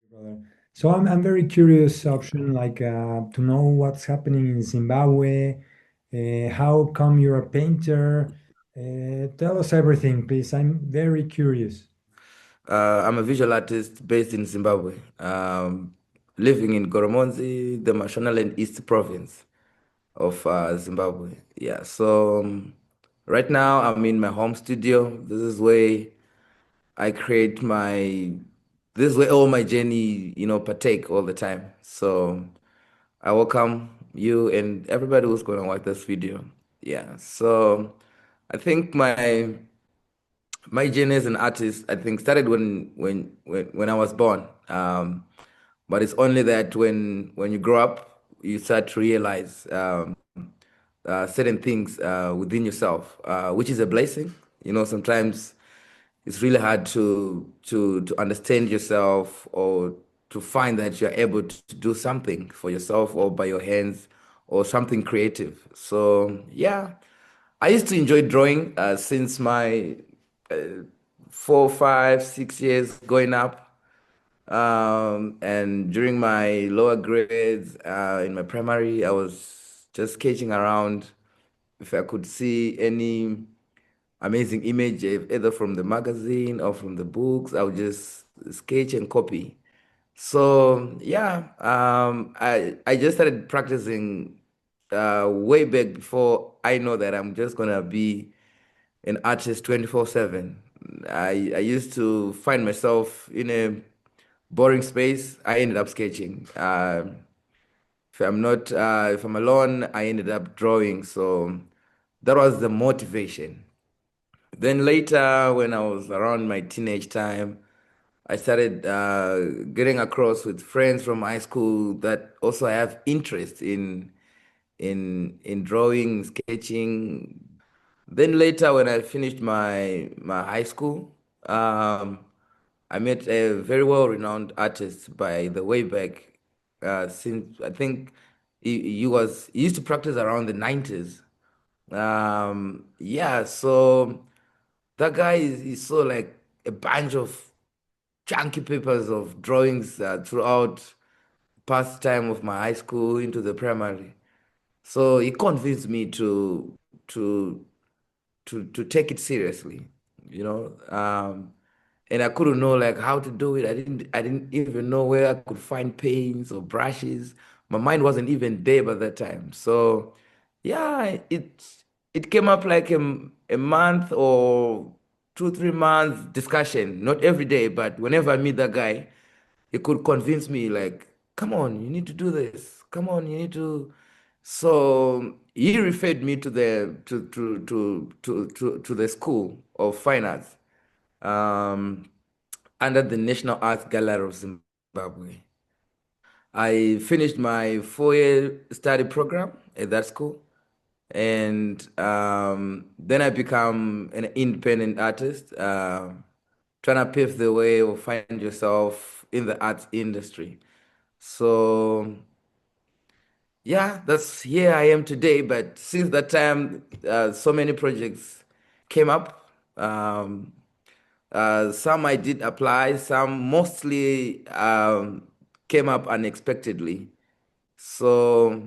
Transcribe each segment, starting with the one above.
Brother. So I'm very curious, option like to know what's happening in Zimbabwe. How come you're a painter? Tell us everything, please. I'm very curious. I'm a visual artist based in Zimbabwe, living in Goromonzi, the Mashonaland East province of Zimbabwe. Yeah, so right now I'm in my home studio. This is where I create my, this is where all my journey, partake all the time. So I welcome you and everybody who's going to watch this video. Yeah, so I think my journey as an artist, I think, started when I was born. But it's only that when you grow up, you start to realize certain things within yourself, which is a blessing. Sometimes it's really hard to understand yourself or to find that you're able to do something for yourself or by your hands or something creative. So yeah, I used to enjoy drawing since my 4, 5, 6 years going up. And during my lower grades in my primary, I was just sketching around. If I could see any amazing image, either from the magazine or from the books, I would just sketch and copy. So yeah, I just started practicing way back before I know that I'm just gonna be an artist 24/7. I used to find myself in a boring space. I ended up sketching. If I'm alone, I ended up drawing. So that was the motivation. Then later, when I was around my teenage time, I started getting across with friends from high school that also have interest in drawing, sketching. Then later, when I finished my high school, um, I met a very well-renowned artist by the way back. Since I think he used to practice around the 90s. Yeah, so that guy he saw like a bunch of chunky papers of drawings throughout past time of my high school into the primary. So he convinced me to to take it seriously, you know. And I couldn't know like how to do it. I didn't even know where I could find paints or brushes. My mind wasn't even there by that time. So yeah, it came up like a month or 2, 3 months discussion. Not every day, but whenever I meet that guy, he could convince me like, come on, you need to do this. Come on, you need to. So he referred me to the School of Fine Arts um, under the National Arts Gallery of Zimbabwe. I finished my 4 year study program at that school, and then I become an independent artist, trying to pave the way or find yourself in the arts industry. So yeah, that's here I am today. But since that time, so many projects came up. Um, some I did apply, some mostly came up unexpectedly. So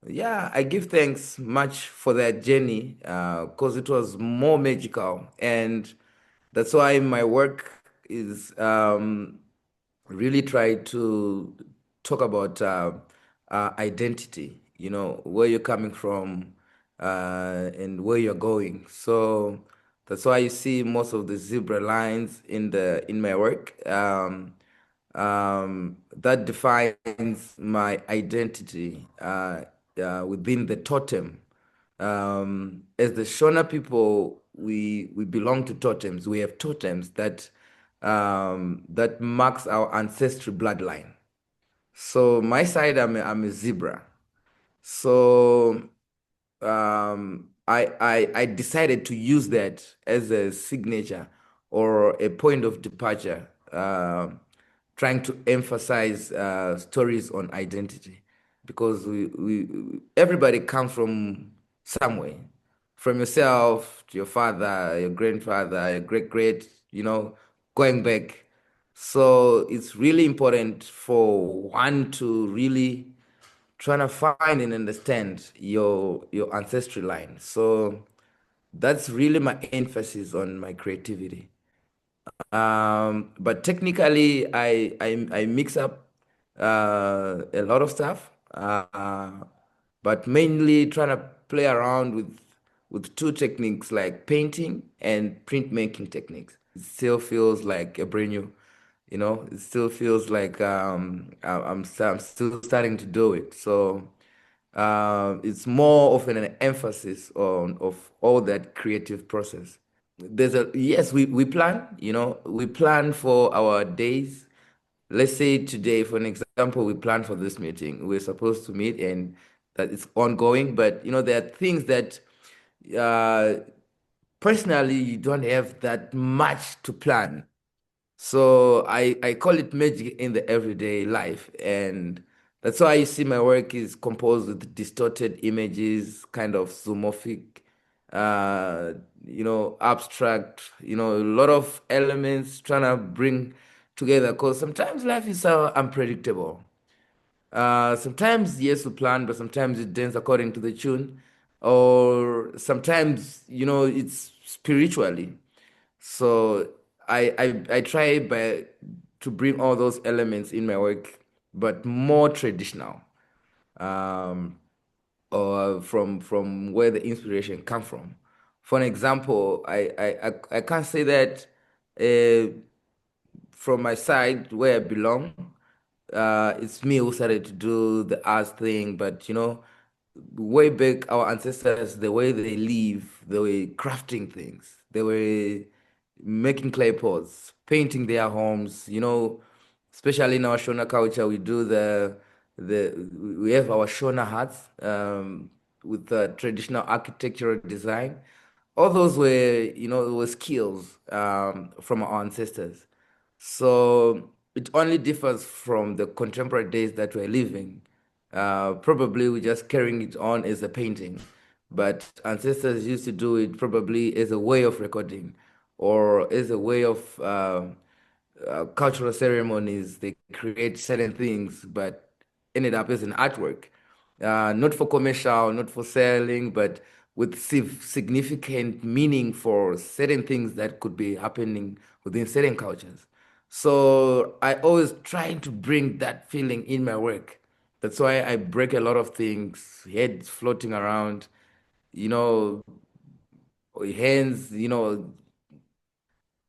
yeah, I give thanks much for that journey because it was more magical, and that's why my work is really try to talk about identity, where you're coming from and where you're going. So that's why you see most of the zebra lines in my work. That defines my identity within the totem. As the Shona people, we belong to totems. We have totems that marks our ancestry bloodline. So my side, I'm a zebra. So I decided to use that as a signature or a point of departure, trying to emphasize stories on identity because everybody comes from somewhere, from yourself to your father, your grandfather, your great great, going back. So it's really important for one to really trying to find and understand your ancestry line. So that's really my emphasis on my creativity. But technically, I mix up a lot of stuff, but mainly trying to play around with two techniques like painting and printmaking techniques. It still feels like a brand new, it still feels like I'm still starting to do it. So it's more of an emphasis on of all that creative process. There's a yes, we plan, we plan for our days. Let's say today, for an example, we plan for this meeting. We're supposed to meet and that it's ongoing, but there are things that uh personally you don't have that much to plan. So I call it magic in the everyday life. And that's why you see my work is composed with distorted images, kind of zoomorphic, uh, abstract, a lot of elements trying to bring together. Because sometimes life is so unpredictable. Sometimes, yes, we plan, but sometimes it dance according to the tune. Or sometimes, it's spiritually. So I try to bring all those elements in my work, but more traditional, um, or from where the inspiration come from. For an example, I can't say that uh, from my side where I belong, it's me who started to do the art thing, but way back, our ancestors, the way they live, they were crafting things. They were making clay pots, painting their homes. Especially in our Shona culture, we do the we have our Shona huts with the traditional architectural design. All those were skills from our ancestors. So it only differs from the contemporary days that we're living. Probably we're just carrying it on as a painting, but ancestors used to do it probably as a way of recording or as a way of cultural ceremonies. They create certain things, but ended up as an artwork, not for commercial, not for selling, but with significant meaning for certain things that could be happening within certain cultures. So I always try to bring that feeling in my work. That's why I break a lot of things, heads floating around, you know, hands,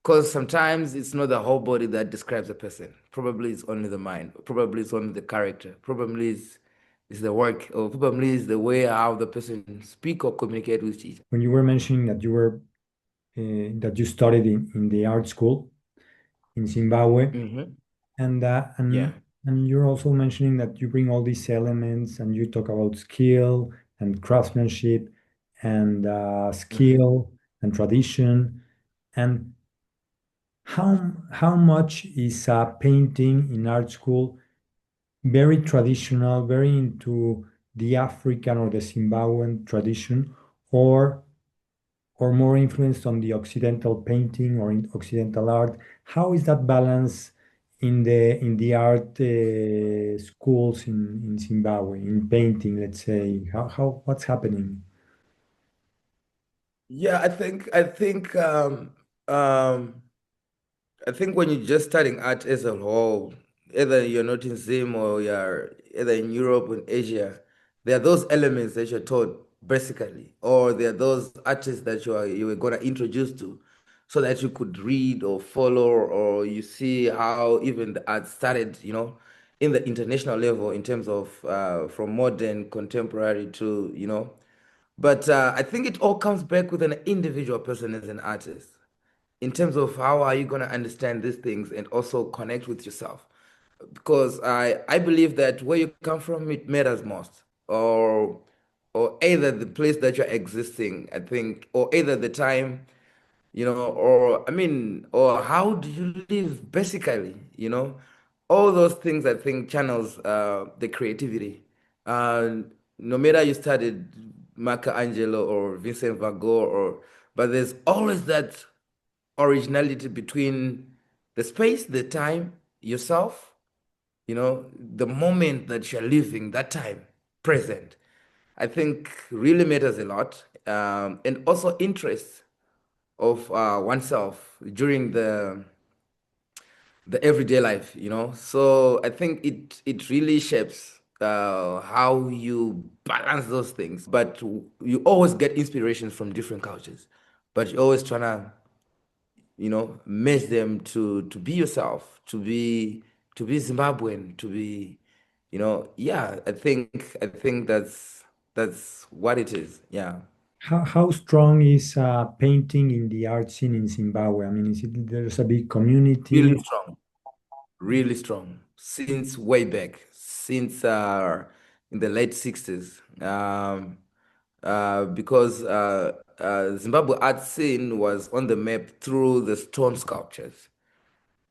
because sometimes it's not the whole body that describes a person. Probably it's only the mind. Probably it's only the character. Probably it's the work, or probably it's the way how the person speak or communicate with each. When you were mentioning that that you studied in the art school in Zimbabwe, Hmm. and uh, Yeah. and and you're also mentioning that you bring all these elements and you talk about skill and craftsmanship and Hmm. skill and tradition. And how much is painting in art school very traditional, very into the African or the Zimbabwean tradition, or more influenced on the Occidental painting or in Occidental art? How is that balance in the art schools in Zimbabwe, in painting, let's say? How what's happening? Yeah, um, I think when you're just studying art as a whole, either you're not in Zim or you're either in Europe or in Asia, there are those elements that you're taught basically, or there are those artists that you were gonna introduce to, so that you could read or follow, or you see how even the art started, in the international level in terms of from modern, contemporary to, But I think it all comes back with an individual person as an artist in terms of how are you going to understand these things and also connect with yourself, because I believe that where you come from it matters most, or either the place that you're existing, I think, or either the time, or I mean, or how do you live basically, all those things I think channels the creativity. uh, no matter you studied Michelangelo or Vincent van Gogh, but there's always that originality between the space, the time, yourself, the moment that you're living, that time, present, I think really matters a lot. And also interest of oneself during the everyday life, So I think it really shapes how you balance those things. But you always get inspirations from different cultures, but you're always trying to, mesh them to be yourself, to be Zimbabwean, to be, yeah. I think that's what it is. Yeah, How strong is painting in the art scene in Zimbabwe? I mean, is it there's a big really community? strong. Really strong since way back, since in the late 60s. Because Zimbabwe art scene was on the map through the stone sculptures.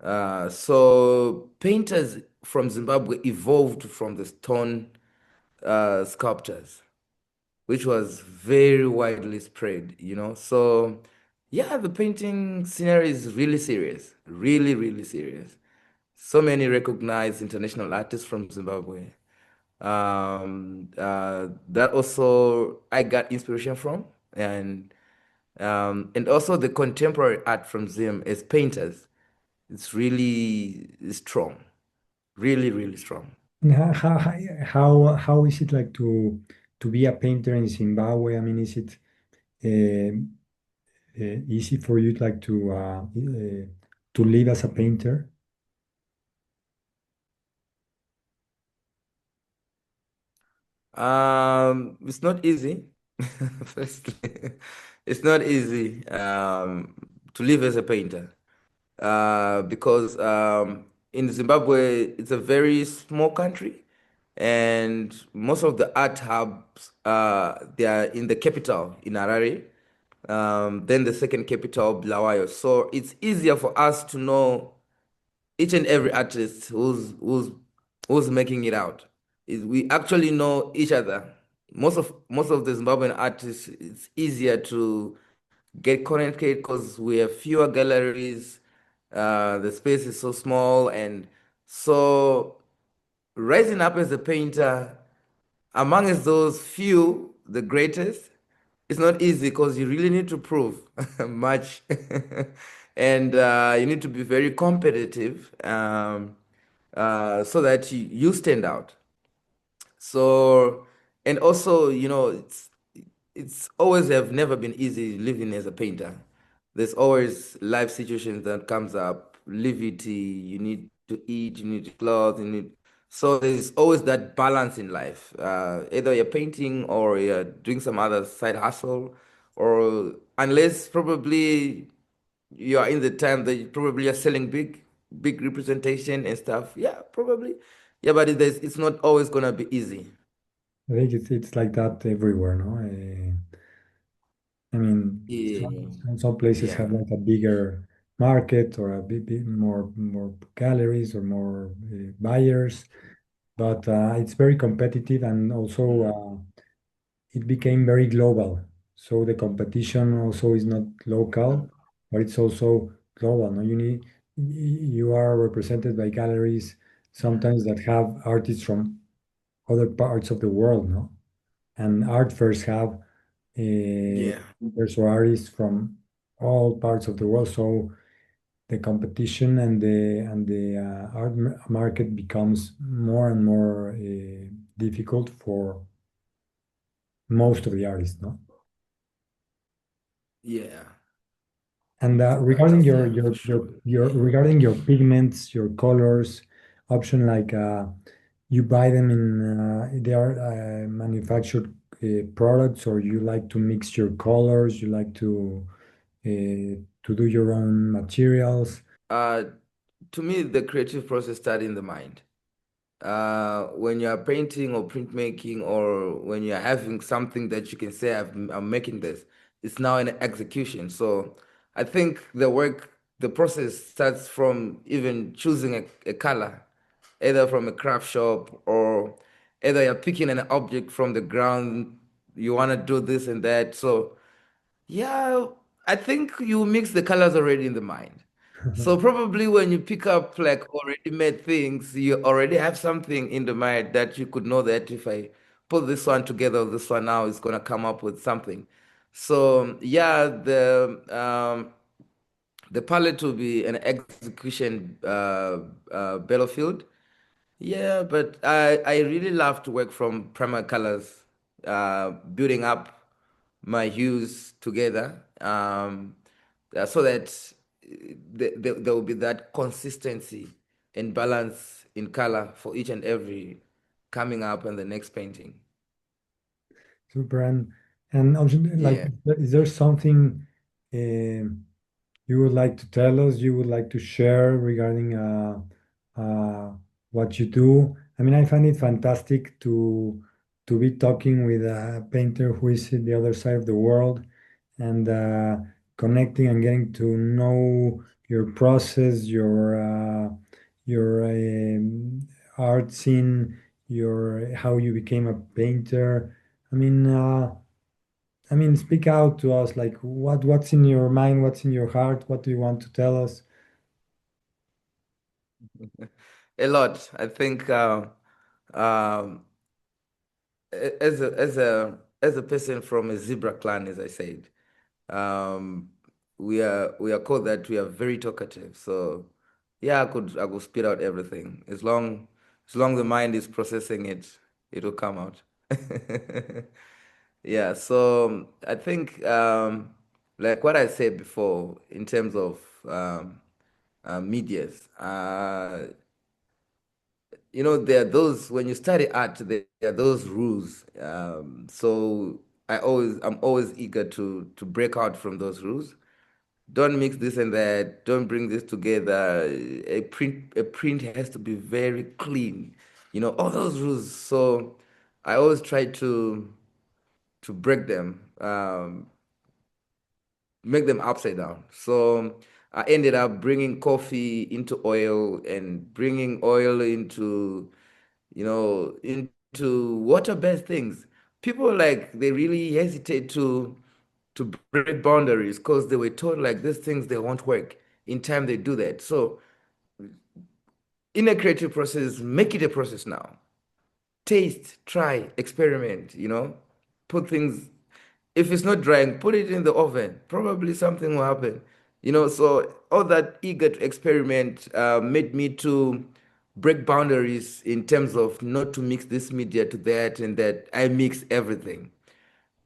So painters from Zimbabwe evolved from the stone sculptures, which was very widely spread, So yeah, the painting scenery is really serious, really, really serious. So many recognized international artists from Zimbabwe. That also I got inspiration from, and also the contemporary art from Zim as painters. It's really strong, really, really strong. And how is it like to be a painter in Zimbabwe? I mean, is it uh, easy for you like to live as a painter? It's not easy. Firstly, it's not easy to live as a painter because in Zimbabwe it's a very small country, and most of the art hubs they are in the capital in Harare, then the second capital Bulawayo. So it's easier for us to know each and every artist who's making it out. We actually know each other. Most of the Zimbabwean artists, it's easier to get connected because we have fewer galleries. The space is so small, and so rising up as a painter amongst those few, the greatest, it's not easy because you really need to prove much, and you need to be very competitive so that you stand out. So, and also, it's always have never been easy living as a painter. There's always life situations that comes up, livity, you need to eat, you need clothes, so there's always that balance in life. Either you're painting or you're doing some other side hustle, or unless probably you are in the time that you probably are selling big representation and stuff. Yeah, probably. Yeah, but it's not always gonna be easy. I think it's like that everywhere, no? I mean, Yeah, some places have yeah. like a bigger market or a bit more galleries or more buyers, but it's very competitive and also Mm. it became very global. So the competition also is not local, but it's also global. No, you are represented by galleries sometimes that have artists from other parts of the world, no? And art fairs have Yeah. there's artists from all parts of the world. So the competition and the market becomes more and more difficult for most of the artists, no? Yeah. And For regarding artists, yeah, for sure. your Yeah. regarding your pigments, your colors, option like you buy them in they are manufactured products, or you like to mix your colors, you like to do your own materials. Uh, to me, the creative process starts in the mind. When you're painting or printmaking, or when you're having something that you can say, I'm making this, it's now an execution. So I think the process starts from even choosing a color, either from a craft shop, or either you're picking an object from the ground, you want to do this and that. So, yeah, I think you mix the colors already in the mind. So probably when you pick up like already made things, you already have something in the mind that you could know that if I put this one together, this one now is gonna come up with something. So yeah, the palette will be an execution battlefield. Yeah, but I really love to work from primary colors, building up my hues together, so that there will be that consistency and balance in color for each and every coming up in the next painting. Super. And also, like, Yeah. is there something you would like to tell us, you would like to share regarding uh, what you do? I mean, I find it fantastic to be talking with a painter who is in the other side of the world and connecting and getting to know your process, your art scene, your how you became a painter. I mean, speak out to us. Like, what's in your mind? What's in your heart? What do you want to tell us? A lot. I think um, as a person from a zebra clan, as I said, um, we are called that we are very talkative. So yeah, I could spit out everything as long the mind is processing it, it will come out. Yeah. So I think like what I said before in terms of medias. There are those when you study art, there are those rules. So I'm always eager to break out from those rules. Don't mix this and that. Don't bring this together. A print has to be very clean. All those rules. So I always try to break them, make them upside down. So I ended up bringing coffee into oil and bringing oil into water-based things. People like they really hesitate to break boundaries because they were told like these things they won't work in time they do that. So in a creative process, make it a process now. Taste, try, experiment, put things, if it's not drying, put it in the oven. Probably something will happen. So all that eager to experiment made me to break boundaries in terms of not to mix this media to that and that. I mix everything.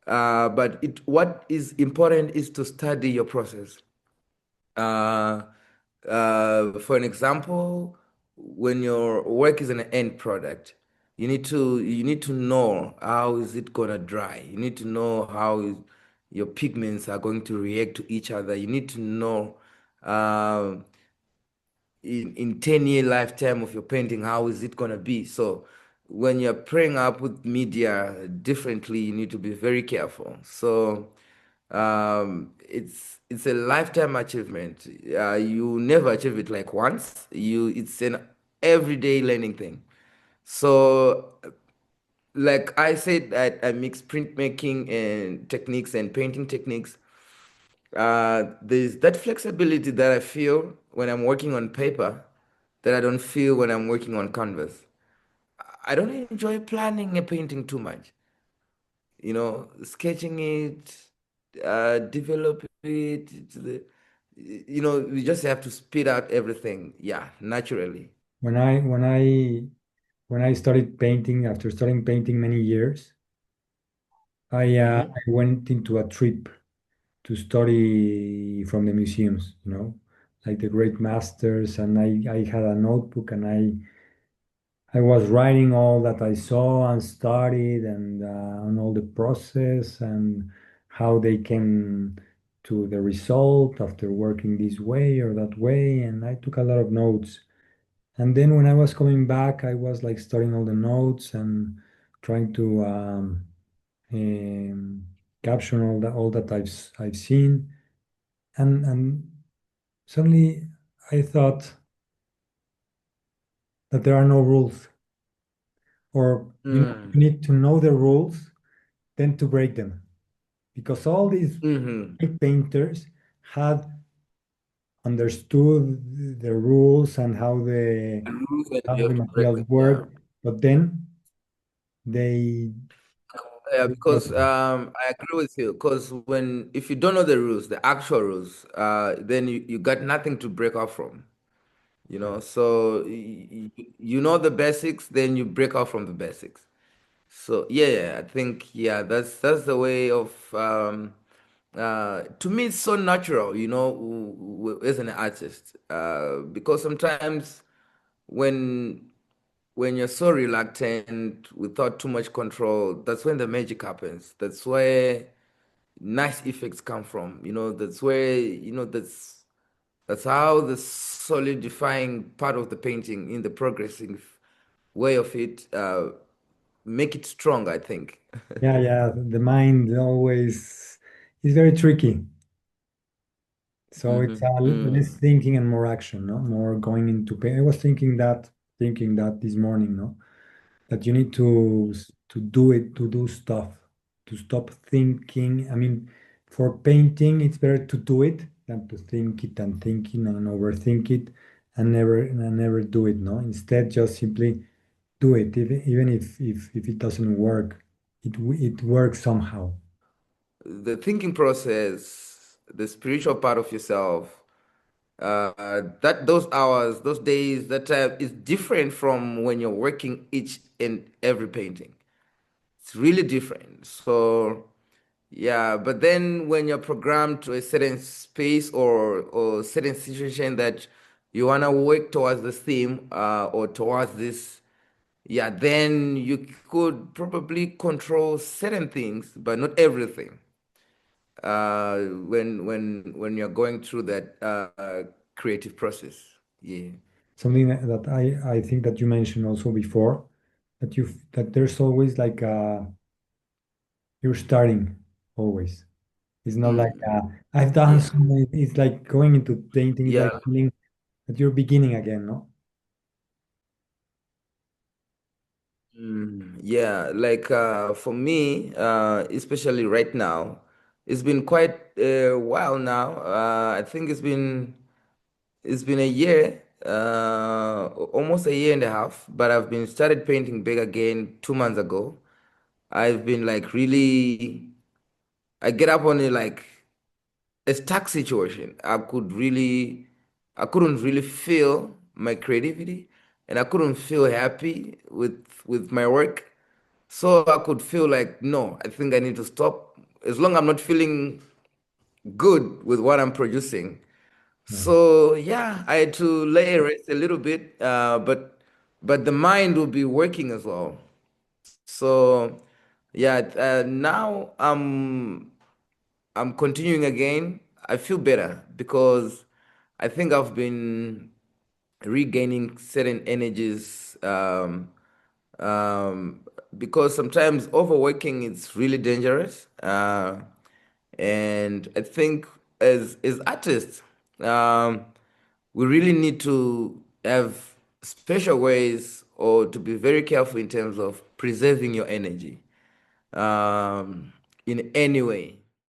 But what is important is to study your process. Uh, for an example, when your work is an end product, you need to know how is it gonna dry. You need to know how your pigments are going to react to each other. You need to know um, in 10-year lifetime of your painting, how is it gonna be? So when you're playing up with media differently, you need to be very careful. So it's a lifetime achievement. You never achieve it like once. It's an everyday learning thing. So like I said, I mix printmaking and techniques and painting techniques. There's that flexibility that I feel when I'm working on paper that I don't feel when I'm working on canvas. I don't enjoy planning a painting too much. Sketching it, develop it. We just have to speed out everything. Yeah, naturally. When I started painting, after starting painting many years, I Hmm. went into a trip to study from the museums, like the great masters, and I had a notebook and I was writing all that I saw and studied and on all the process and how they came to the result after working this way or that way. And I took a lot of notes. And then when I was coming back, I was like studying all the notes and trying to um, caption all that I've seen. And suddenly I thought that there are no rules, or you Mm. need to know the rules, then to break them, because all these Hmm. great painters had understood the rules and Rules and how you the have to break materials them. Yeah. work, but then they, Yeah, they got because I agree with you. Because when if you don't know the rules, the actual rules, then you got nothing to break off from. You know, so you know the basics, then you break off from the basics. So yeah, I think yeah, that's the way of to me it's so natural, you know, as an artist. Because sometimes when when you're so reluctant without too much control, that's when the magic happens. That's where nice effects come from. You know, that's where, you know, that's how the solidifying part of the painting in the progressing way of it make it strong, I think. yeah, yeah, the mind always is very tricky. So it's less Hmm. thinking and more action, no? More going into pain. I was thinking that this morning, no? That you need to do it, to do stuff, to stop thinking. I mean, for painting, it's better to do it than to think it and thinking and overthink it and never do it, no? Instead, just simply do it, even if it doesn't work, it works somehow. The thinking process, the spiritual part of yourself, that those hours, those days, that time is different from when you're working each and every painting. It's really different. So yeah, but then when you're programmed to a certain space or certain situation that you wanna work towards this theme or towards this, yeah, then you could probably control certain things, but not everything. When you're going through that creative process. Yeah. Something that I think that you mentioned also before, that there's always like you're starting always. It's not like Mm, I've done yeah. so many. It's like going into painting. It's like Yeah. feeling that you're beginning again, no? Yeah. Like for me, especially right now, it's been quite a while now. I think it's been a year, almost a year and a half. But I've been started painting big again 2 months ago. I've been like really. I get up on it like a stuck situation. I couldn't really feel my creativity, and I couldn't feel happy with my work. So I could feel like, no, I think I need to stop. As long as I'm not feeling good with what I'm producing. Yeah. So yeah, I had to lay rest a little bit, but the mind will be working as well. So yeah, now I'm continuing again. I feel better because I think I've been regaining certain energies. Um, because sometimes overworking is really dangerous. And I think as artists, um, we really need to have special ways or to be very careful in terms of preserving your energy in any way.